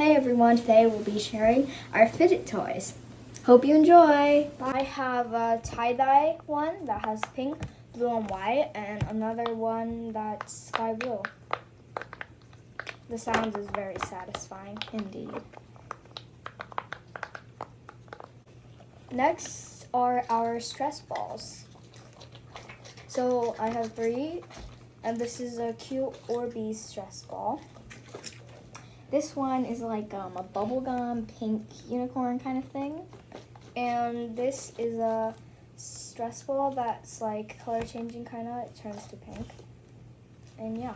Hey everyone, today we'll be sharing our fidget toys. Hope you enjoy! I have a tie-dye one that has pink, blue, and white, and another one that's sky blue. The sound is very satisfying indeed. Next are our stress balls. So I have 3, and this is a cute Orbeez stress ball. This one is like a bubblegum pink unicorn kind of thing. And this is a stress ball that's like color changing kind of. It turns to pink. And yeah.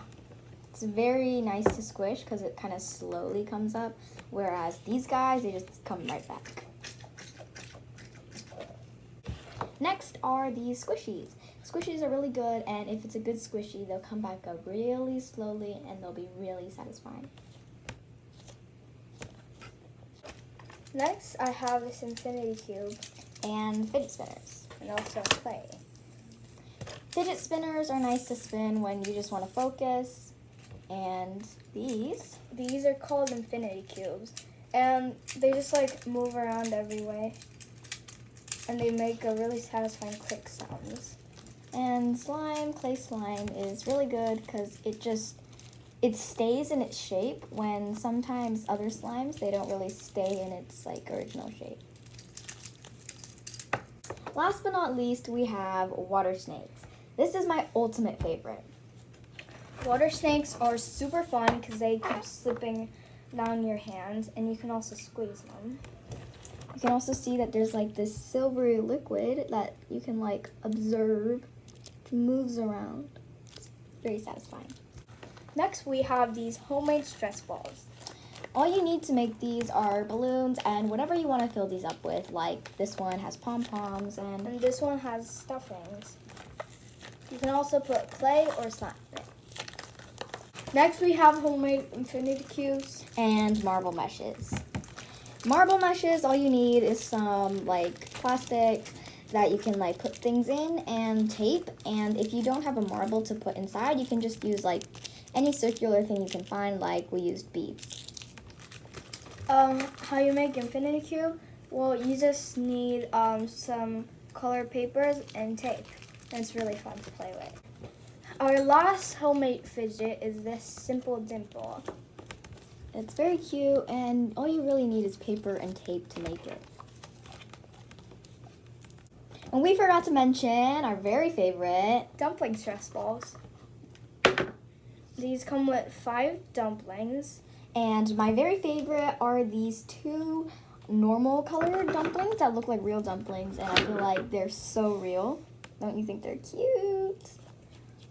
It's very nice to squish because it kind of slowly comes up. Whereas these guys, they just come right back. Next are these squishies. Squishies are really good, and if it's a good squishy, they'll come back up really slowly and they'll be really satisfying. Next, I have this infinity cube and fidget spinners, and also clay. Fidget spinners are nice to spin when you just want to focus, and these are called infinity cubes, and they just like move around every way, and they make a really satisfying click sounds. And clay slime is really good because it stays in its shape when sometimes other slimes, they don't really stay in its like original shape. Last but not least, we have water snakes. This is my ultimate favorite. Water snakes are super fun because they keep slipping down your hands, and you can also squeeze them. You can also see that there's like this silvery liquid that you can like observe. It moves around. It's very satisfying. Next, we have these homemade stress balls. All you need to make these are balloons and whatever you want to fill these up with. Like this one has pom-poms and this one has stuffings. You can also put clay or slime in it. Next, we have homemade infinity cubes and marble meshes. Marble meshes, all you need is some like plastic that you can like put things in and tape. And if you don't have a marble to put inside, you can just use like any circular thing you can find, like we used beads. How you make infinity cube? Well, you just need some colored papers and tape. And it's really fun to play with. Our last homemade fidget is this simple dimple. It's very cute, and all you really need is paper and tape to make it. And we forgot to mention our very favorite dumpling stress balls. These come with 5 dumplings. And my very favorite are these 2 normal colored dumplings that look like real dumplings. And I feel like they're so real. Don't you think they're cute?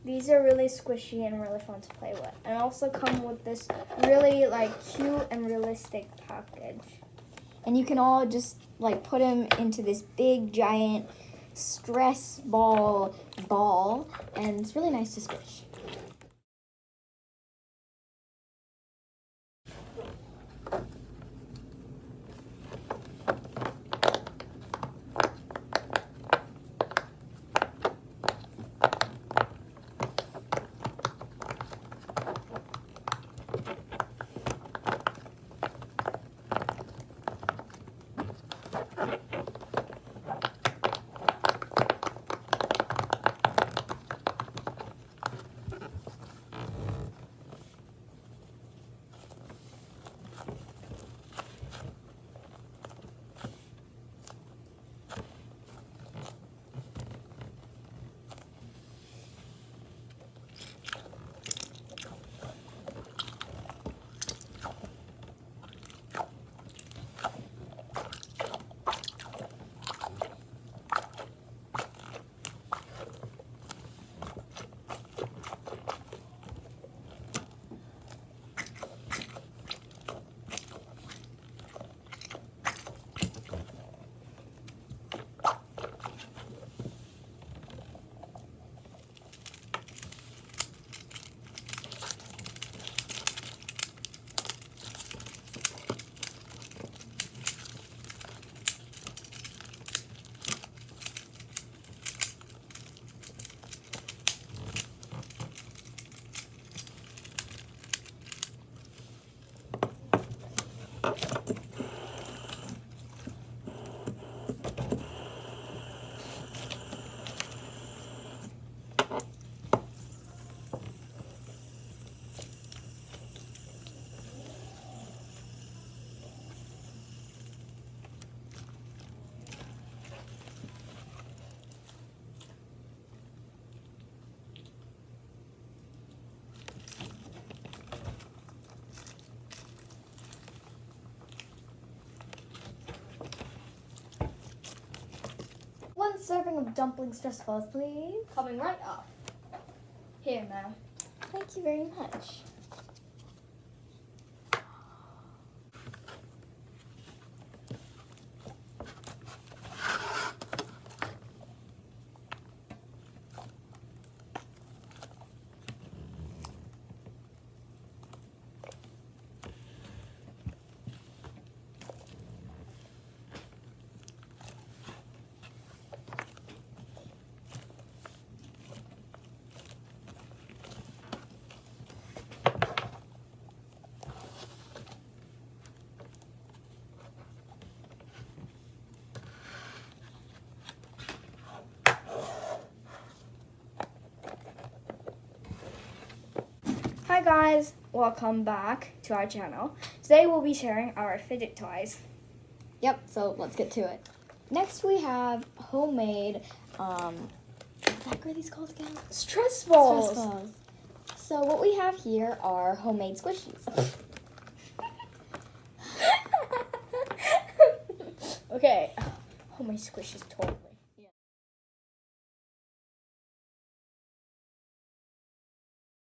These are really squishy and really fun to play with. And also come with this really like cute and realistic package. And you can all just like put them into this big giant stress ball, and it's really nice to squish. One serving of dumpling stress balls, please. Coming right up. Here, ma'am. Thank you very much. Hi guys, welcome back to our channel. Today we'll be sharing our fidget toys. Yep, so let's get to it. Next we have homemade, what are these called again? Stress balls. Stress balls. So what we have here are homemade squishies. Okay. Homemade squishies toy.